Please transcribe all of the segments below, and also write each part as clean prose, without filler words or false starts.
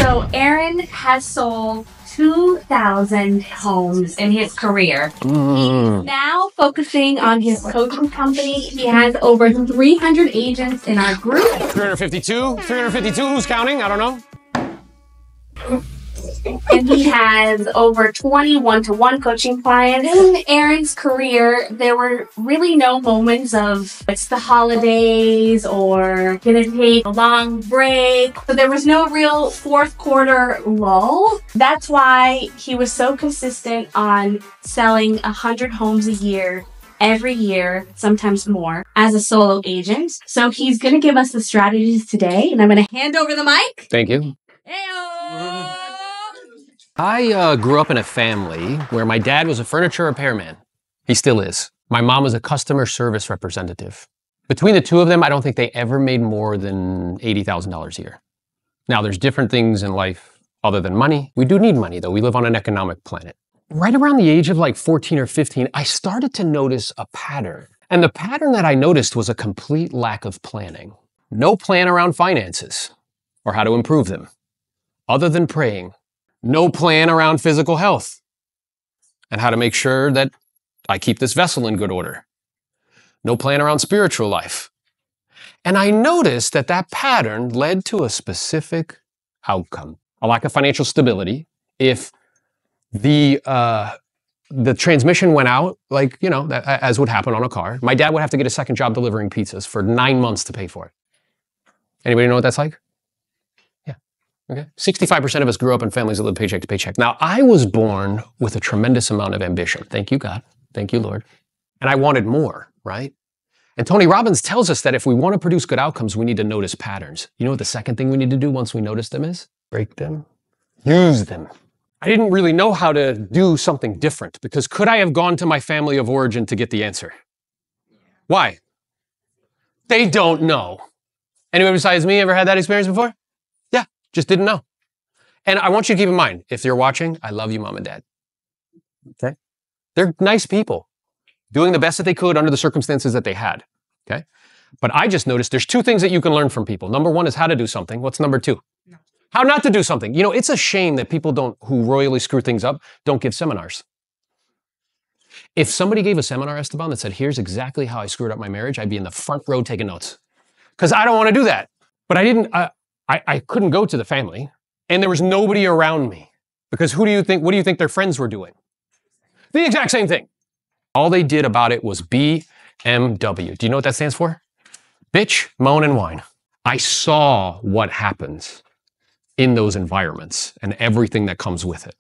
So Aaron has sold 2,000 homes in his career. He's now focusing on his coaching company. He has over 300 agents in our group. 352? 352? Who's counting? I don't know. And he has over 20 one-to-one coaching clients. In Aaron's career, there were really no moments of it's the holidays or gonna take a long break. So there was no real fourth quarter lull. That's why he was so consistent on selling 100 homes a year, every year, sometimes more, as a solo agent. So he's gonna give us the strategies today, and I'm gonna hand over the mic. Thank you. Hey-o! I grew up in a family where my dad was a furniture repairman. He still is. My mom was a customer service representative. Between the two of them, I don't think they ever made more than $80,000 a year. Now, there's different things in life other than money. We do need money, though. We live on an economic planet. Right around the age of like 14 or 15, I started to notice a pattern. And the pattern that I noticed was a complete lack of planning. No plan around finances or how to improve them, other than praying. No plan around physical health and how to make sure that I keep this vessel in good order. No plan around spiritual life. And I noticed that that pattern led to a specific outcome, a lack of financial stability. If the transmission went out, like, you know, as would happen on a car, my dad would have to get a second job delivering pizzas for 9 months to pay for it. Anybody know what that's like? Okay. 65% of us grew up in families that live paycheck to paycheck. Now, I was born with a tremendous amount of ambition. Thank you, God. Thank you, Lord. And I wanted more, right? And Tony Robbins tells us that if we want to produce good outcomes, we need to notice patterns. You know what the second thing we need to do once we notice them is? Break them. Use them. I didn't really know how to do something different because could I have gone to my family of origin to get the answer? Why? They don't know. Anyone besides me ever had that experience before? Just didn't know. And I want you to keep in mind, if you're watching, I love you, mom and dad. Okay? They're nice people, doing the best that they could under the circumstances that they had. Okay? But I just noticed there's two things that you can learn from people. Number one is how to do something. What's number two? No. How not to do something. You know, it's a shame that people who royally screw things up, don't give seminars. If somebody gave a seminar, Esteban, that said, here's exactly how I screwed up my marriage, I'd be in the front row taking notes. Because I don't want to do that. But I couldn't go to the family, and there was nobody around me. Because what do you think their friends were doing? The exact same thing. All they did about it was BMW. Do you know what that stands for? Bitch, moan, and whine. I saw what happens in those environments and everything that comes with it,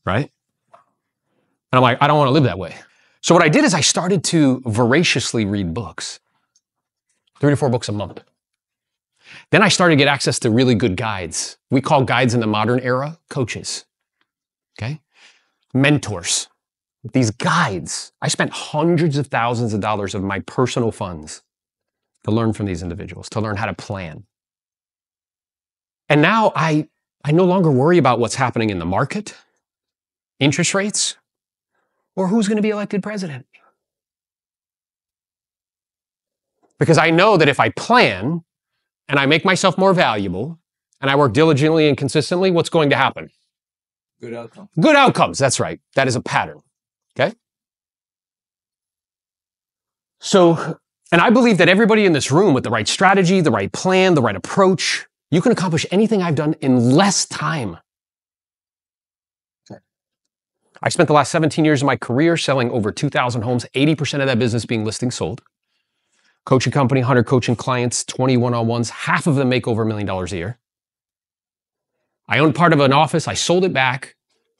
right? And I'm like, I don't want to live that way. So what I did is I started to voraciously read books, 3 to 4 books a month. Then I started to get access to really good guides. We call guides in the modern era coaches, okay? Mentors. These guides, I spent hundreds of thousands of dollars of my personal funds to learn from these individuals, to learn how to plan. And now I no longer worry about what's happening in the market, interest rates, or who's going to be elected president. Because I know that if I plan, and I make myself more valuable, and I work diligently and consistently, what's going to happen? Good outcomes. Good outcomes, that's right. That is a pattern, okay? So, and I believe that everybody in this room with the right strategy, the right plan, the right approach, you can accomplish anything I've done in less time. I spent the last 17 years of my career selling over 2,000 homes, 80% of that business being listings sold. Coaching company, 100 coaching clients, 20 one-on-ones, half of them make over $1 million a year. I owned part of an office. I sold it back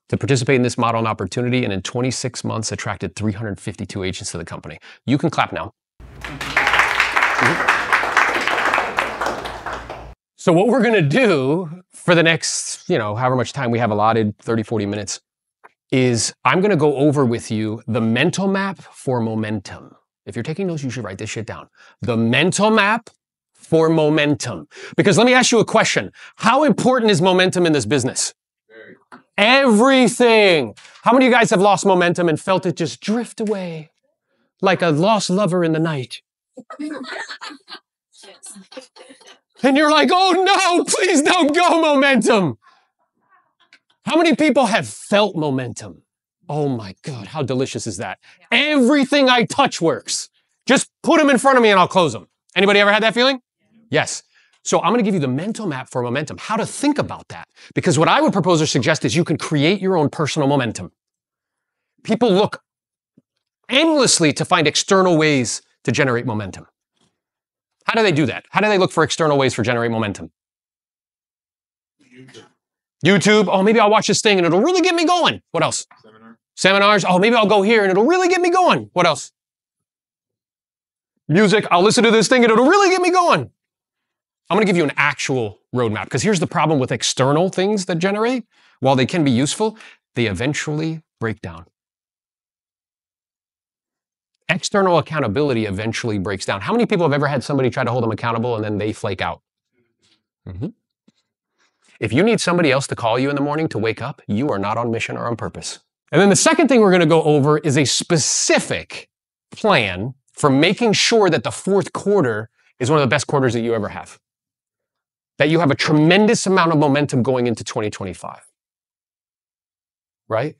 to participate in this model and opportunity, and in 26 months, attracted 352 agents to the company. You can clap now. So what we're going to do for the next, however much time we have allotted, 30, 40 minutes, is I'm going to go over with you the mental map for momentum. If you're taking notes, you should write this shit down. The mental map for momentum. Because let me ask you a question. How important is momentum in this business? Very. Everything. How many of you guys have lost momentum and felt it just drift away like a lost lover in the night? And you're like, oh no, please don't go, momentum. How many people have felt momentum? Oh my God, how delicious is that? Everything I touch works. Just put them in front of me and I'll close them. Anybody ever had that feeling? Yes. So I'm going to give you the mental map for momentum, how to think about that. Because what I would propose or suggest is you can create your own personal momentum. People look endlessly to find external ways to generate momentum. How do they do that? How do they look for external ways for generate momentum? YouTube. Oh, maybe I'll watch this thing and it'll really get me going. What else? Seminars. Oh, maybe I'll go here and it'll really get me going. What else? Music. I'll listen to this thing and it'll really get me going. I'm going to give you an actual roadmap because here's the problem with external things that generate. While they can be useful, they eventually break down. External accountability eventually breaks down. How many people have ever had somebody try to hold them accountable and then they flake out? If you need somebody else to call you in the morning to wake up, you are not on mission or on purpose. And then the second thing we're going to go over is a specific plan for making sure that the fourth quarter is one of the best quarters that you ever have. That you have a tremendous amount of momentum going into 2025. Right?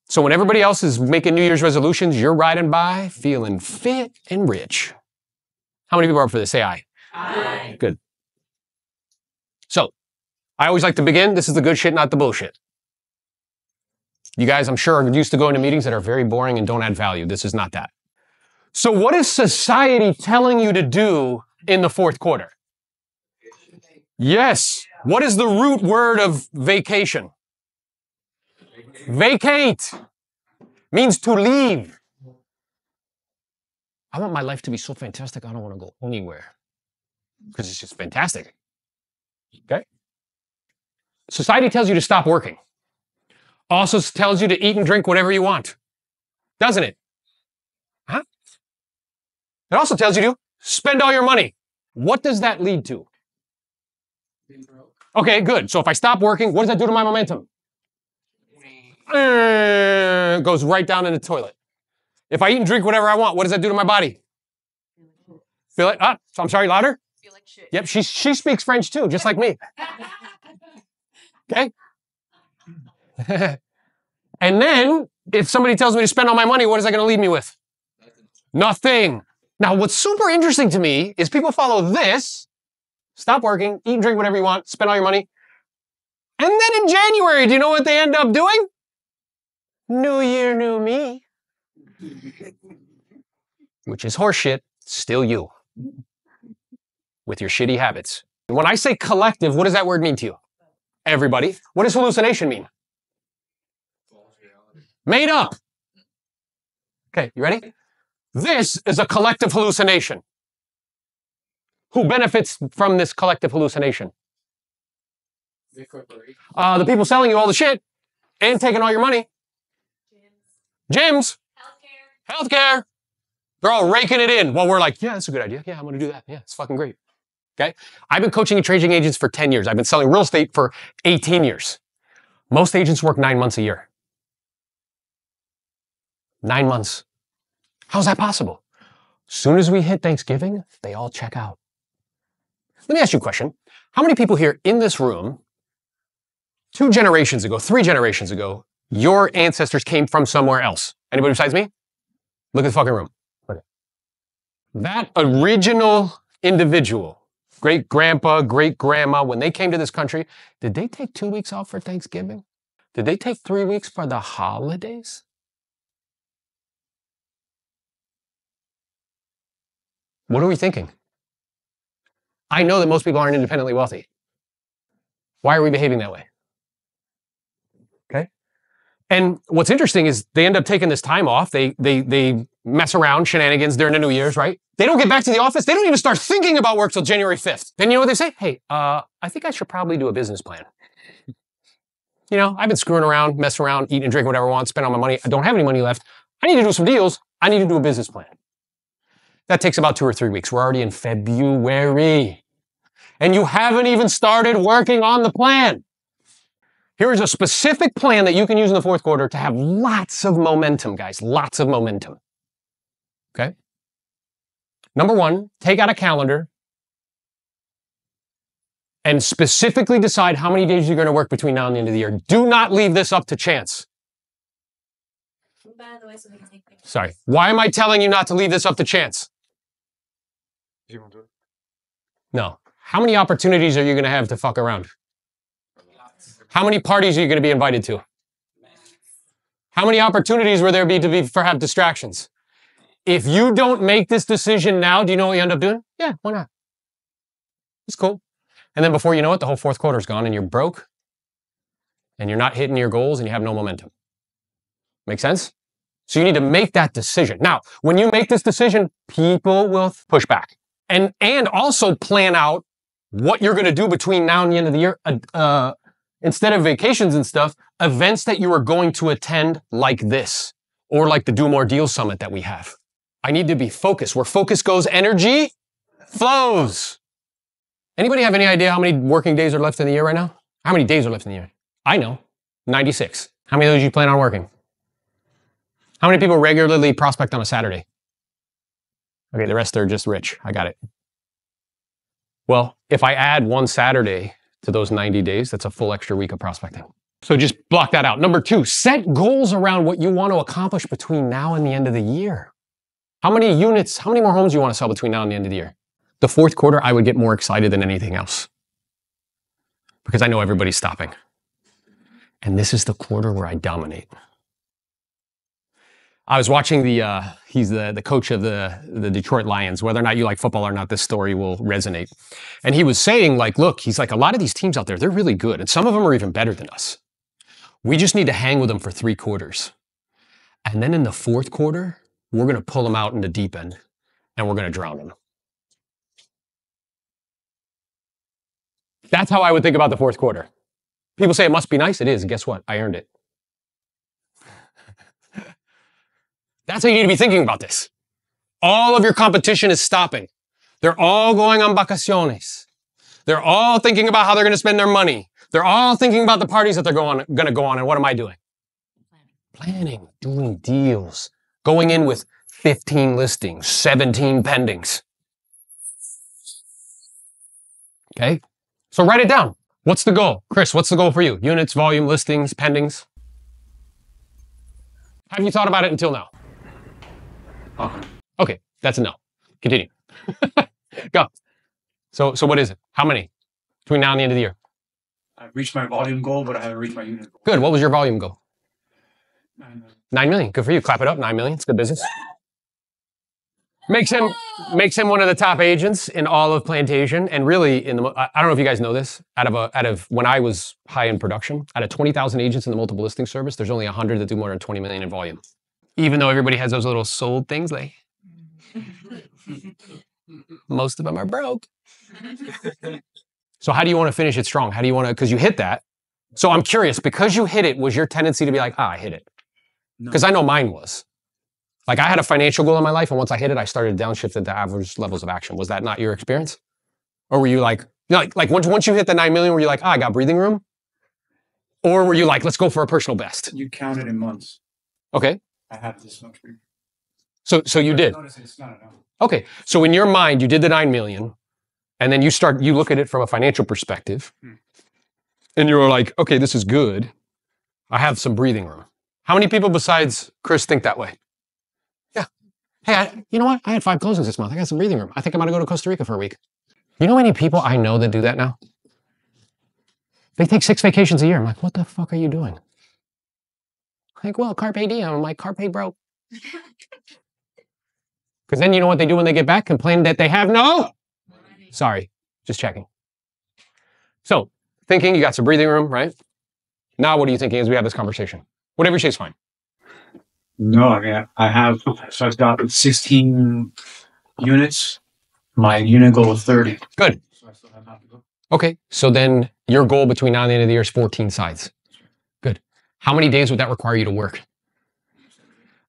So when everybody else is making New Year's resolutions, you're riding by feeling fit and rich. How many people are up for this? Say aye. Aye. Good. So, I always like to begin. This is the good shit, not the bullshit. You guys, I'm sure, are used to going to meetings that are very boring and don't add value. This is not that. So what is society telling you to do in the fourth quarter? Yes. What is the root word of vacation? Vacate. Means to leave. I want my life to be so fantastic, I don't want to go anywhere. Because it's just fantastic. Okay? Society tells you to stop working. Also tells you to eat and drink whatever you want. Doesn't it? Huh? It also tells you to spend all your money. What does that lead to? Okay, good. So if I stop working, what does that do to my momentum? Goes right down in the toilet. If I eat and drink whatever I want, what does that do to my body? Feel it? So I'm sorry, louder? Feel like shit. Yep, she speaks French too, just like me. Okay? And then, if somebody tells me to spend all my money, what is that going to leave me with? Nothing. Now, what's super interesting to me is people follow this, stop working, eat and drink whatever you want, spend all your money. And then in January, do you know what they end up doing? New year, new me. Which is horseshit, still you. With your shitty habits. When I say collective, what does that word mean to you? Everybody. What does hallucination mean? Made up. Okay, you ready? This is a collective hallucination. Who benefits from this collective hallucination? The people selling you all the shit and taking all your money. Gyms. Healthcare. They're all raking it in while we're like, yeah, that's a good idea. Yeah, I'm going to do that. Yeah, it's fucking great. Okay? I've been coaching and trading agents for 10 years. I've been selling real estate for 18 years. Most agents work 9 months a year. 9 months. How's that possible? As soon as we hit Thanksgiving, they all check out. Let me ask you a question. How many people here in this room, 2 generations ago, 3 generations ago, your ancestors came from somewhere else? Anybody besides me? Look at the fucking room. Look at that original individual, great grandpa, great grandma, when they came to this country, did they take 2 weeks off for Thanksgiving? Did they take 3 weeks for the holidays? What are we thinking? I know that most people aren't independently wealthy. Why are we behaving that way? Okay? And what's interesting is they end up taking this time off. They mess around, shenanigans during the New Year's, right? They don't get back to the office. They don't even start thinking about work till January 5th. Then you know what they say? Hey, I think I should probably do a business plan. You know, I've been screwing around, messing around, eating and drinking whatever I want, spend all my money. I don't have any money left. I need to do some deals. I need to do a business plan. That takes about 2 or 3 weeks. We're already in February. And you haven't even started working on the plan. Here is a specific plan that you can use in the fourth quarter to have lots of momentum, guys. Lots of momentum. Okay? Number 1, take out a calendar and specifically decide how many days you're going to work between now and the end of the year. Do not leave this up to chance. By the way, so we can take pictures. Sorry. Why am I telling you not to leave this up to chance? Do you want to do it? No. How many opportunities are you going to have to fuck around? How many parties are you going to be invited to? How many opportunities will there be for have distractions? If you don't make this decision now, do you know what you end up doing? Yeah, why not? It's cool. And then before you know it, the whole fourth quarter's gone and you're broke and you're not hitting your goals and you have no momentum. Make sense? So you need to make that decision. Now, when you make this decision, people will push back. And also plan out what you're going to do between now and the end of the year. Instead of vacations and stuff, events that you are going to attend like this, or like the Do More Deals Summit that we have. I need to be focused. Where focus goes, energy flows. Anybody have any idea how many working days are left in the year right now? How many days are left in the year? I know, 96. How many of those do you plan on working? How many people regularly prospect on a Saturday? Okay, the rest are just rich. I got it. Well, if I add one Saturday to those 90 days, that's a full extra week of prospecting. So just block that out. Number 2, set goals around what you want to accomplish between now and the end of the year. How many units, how many more homes do you want to sell between now and the end of the year? The fourth quarter, I would get more excited than anything else because I know everybody's stopping. And this is the quarter where I dominate. I was watching he's the coach of the Detroit Lions. Whether or not you like football or not, this story will resonate. And he was saying, like, look, he's like, a lot of these teams out there, they're really good. And some of them are even better than us. We just need to hang with them for 3 quarters. And then in the fourth quarter, we're going to pull them out in the deep end and we're going to drown them. That's how I would think about the fourth quarter. People say it must be nice. It is. And guess what? I earned it. That's how you need to be thinking about this. All of your competition is stopping. They're all going on vacaciones. They're all thinking about how they're going to spend their money. They're all thinking about the parties that they're going to go on. And what am I doing? Planning, doing deals, going in with 15 listings, 17 pendings. Okay? So write it down. What's the goal? Chris, what's the goal for you? Units, volume, listings, pendings? Have you thought about it until now? Okay, that's a no. Continue. Go. So what is it? How many between now and the end of the year? I've reached my volume goal, but I haven't reached my unit goal. Good. What was your volume goal? 9 million. 9 million. Good for you. Clap it up. 9 million. It's good business. Makes him one of the top agents in all of Plantation. And really, I don't know if you guys know this. Out of when I was high in production, out of 20,000 agents in the multiple listing service, there's only 100 that do more than 20 million in volume. Even though everybody has those little sold things, like most of them are broke. So how do you want to finish it strong? How do you want to, because you hit that. So I'm curious, because you hit it, was your tendency to be like, I hit it? Because I know mine was. Like I had a financial goal in my life, and once I hit it, I started downshifting to average levels of action. Was that not your experience? Or were you like once you hit the 9 million, were you like, I got breathing room? Or were you like, let's go for a personal best? You counted in months. Okay. I have this much. So you did. Notice it's not enough. Okay. So in your mind, you did the 9 million, and then you look at it from a financial perspective, and you're like, okay, this is good. I have some breathing room. How many people besides Chris think that way? Yeah. Hey, you know what? I had 5 closings this month. I got some breathing room. I think I'm going to go to Costa Rica for a week. You know how many people I know that do that now? They take 6 vacations a year. I'm like, what the fuck are you doing? Like, well, carpe diem. I'm like, carpe broke. Because then you know what they do when they get back? Complain that they have no? Sorry, just checking. So, thinking you got some breathing room, right? Now what are you thinking as we have this conversation? Whatever you say is fine. No, I mean, so I've got 16 units. My unit goal is 30. Good. So I still have half to go. Okay, so then your goal between now and the end of the year is 14 sides. Good. How many days would that require you to work?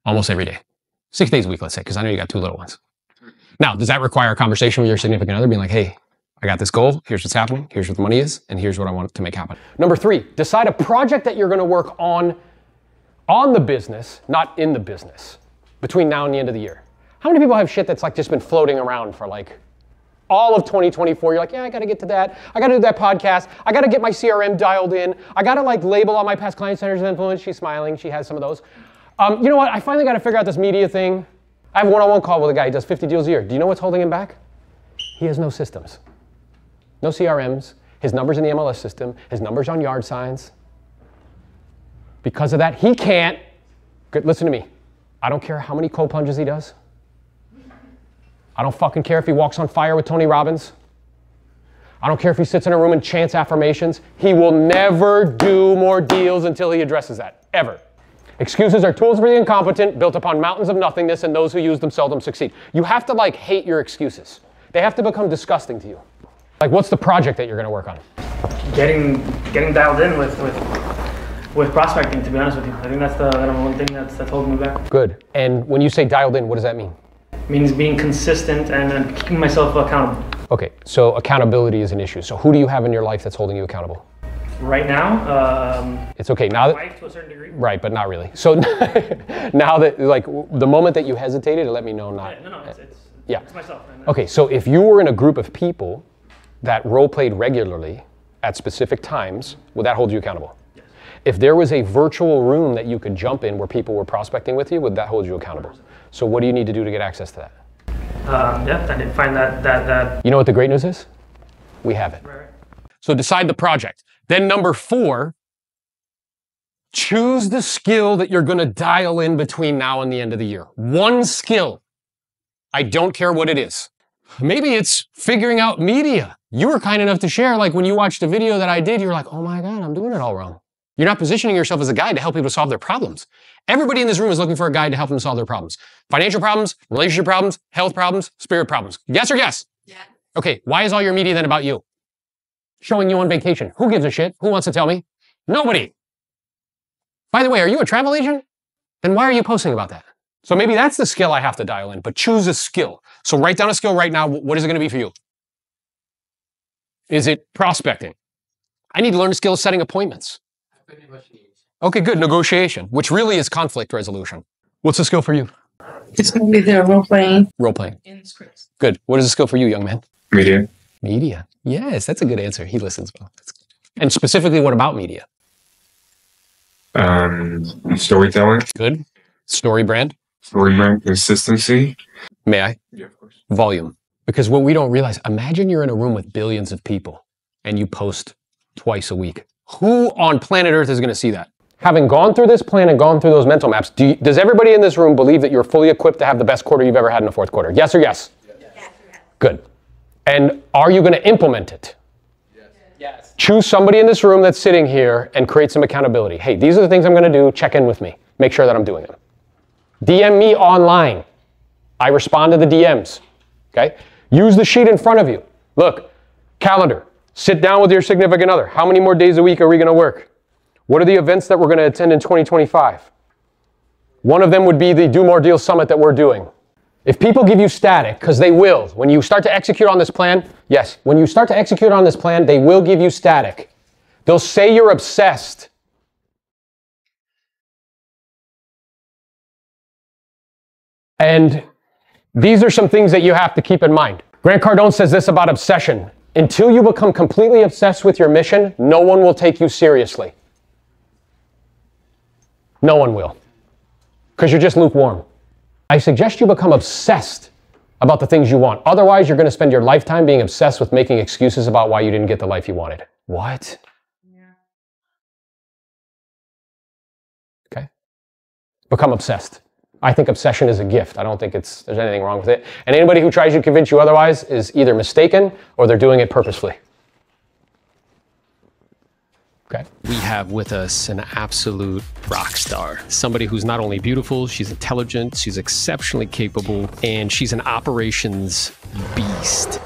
Almost every day. 6 days a week, let's say, because I know you got 2 little ones. Now, does that require a conversation with your significant other being like, hey, I got this goal, here's what's happening, here's what the money is, and here's what I want to make happen. Number 3, decide a project that you're going to work on the business, not in the business, between now and the end of the year. How many people have shit that's like just been floating around for like all of 2024, you're like, yeah, I gotta get to that. I gotta do that podcast. I gotta get my CRM dialed in. I gotta like label all my past client centers of influence. She's smiling, she has some of those. You know what, I finally gotta figure out this media thing. I have a one-on-one call with a guy, he does 50 deals a year. Do you know what's holding him back? He has no systems. No CRMs, his number's in the MLS system, his number's on yard signs. Because of that, he can't, listen to me, I don't care how many cold plunges he does. I don't fucking care if he walks on fire with Tony Robbins. I don't care if he sits in a room and chants affirmations. He will never do more deals until he addresses that, ever. Excuses are tools for the incompetent, built upon mountains of nothingness, and those who use them seldom succeed. You have to like hate your excuses. They have to become disgusting to you. Like, what's the project that you're gonna work on? Getting dialed in with prospecting, to be honest with you. I think that's the number one thing that's holding me back. Good. And when you say dialed in, what does that mean? It means being consistent and keeping myself accountable. Okay, so accountability is an issue. So who do you have in your life that's holding you accountable? Right now, it's okay now that, wife to a certain degree. Right, but not really. So now that, like, the moment that you hesitated, let me know not. Yeah, no, it's yeah. myself. Okay, so if you were in a group of people that role played regularly at specific times, would that hold you accountable? Yes. If there was a virtual room that you could jump in where people were prospecting with you, would that hold you accountable? So what do you need to do to get access to that? Yeah, I did find that. You know what the great news is? We have it. Right. So decide the project. Then number 4, choose the skill that you're gonna dial in between now and the end of the year. One skill. I don't care what it is. Maybe it's figuring out media. You were kind enough to share, like when you watched a video that I did, you're like, oh my God, I'm doing it all wrong. You're not positioning yourself as a guide to help people solve their problems. Everybody in this room is looking for a guide to help them solve their problems. Financial problems, relationship problems, health problems, spirit problems. Yes or yes? Yeah. Okay, why is all your media then about you? Showing you on vacation. Who gives a shit? Who wants to tell me? Nobody. By the way, are you a travel agent? Then why are you posting about that? So maybe that's the skill I have to dial in, but choose a skill. So write down a skill right now. What is it going to be for you? Is it prospecting? I need to learn a skill of setting appointments. Okay, good. Negotiation, which really is conflict resolution. What's the skill for you? It's going to be the role playing. Role playing. In scripts. Good. What is the skill for you, young man? Media. Media. Yes, that's a good answer. He listens well. That's good. And specifically, what about media? Storytelling. Good. Story brand. Story brand. Consistency. May I? Yeah, of course. Volume. Because what we don't realize, imagine you're in a room with billions of people and you post twice a week. Who on planet Earth is going to see that? Having gone through this plan and gone through those mental maps, does everybody in this room believe that you're fully equipped to have the best quarter you've ever had in the fourth quarter? Yes or yes? Yes. Good. And are you going to implement it? Yes. Choose somebody in this room that's sitting here and create some accountability. Hey, these are the things I'm going to do. Check in with me. Make sure that I'm doing them. DM me online. I respond to the DMs. Okay? Use the sheet in front of you. Look, calendar. Sit down with your significant other. How many more days a week are we going to work? What are the events that we're going to attend in 2025? One of them would be the Do More Deals Summit that we're doing. If people give you static, because they will, when you start to execute on this plan, yes, when you start to execute on this plan, they will give you static. They'll say you're obsessed. And these are some things that you have to keep in mind. Grant Cardone says this about obsession. Until you become completely obsessed with your mission, no one will take you seriously. No one will. Because you're just lukewarm. I suggest you become obsessed about the things you want. Otherwise, you're going to spend your lifetime being obsessed with making excuses about why you didn't get the life you wanted. What? Yeah. Okay. Become obsessed. I think obsession is a gift. I don't think there's anything wrong with it. And anybody who tries to convince you otherwise is either mistaken or they're doing it purposefully. Okay. We have with us an absolute rock star. Somebody who's not only beautiful, she's intelligent, she's exceptionally capable, and she's an operations beast.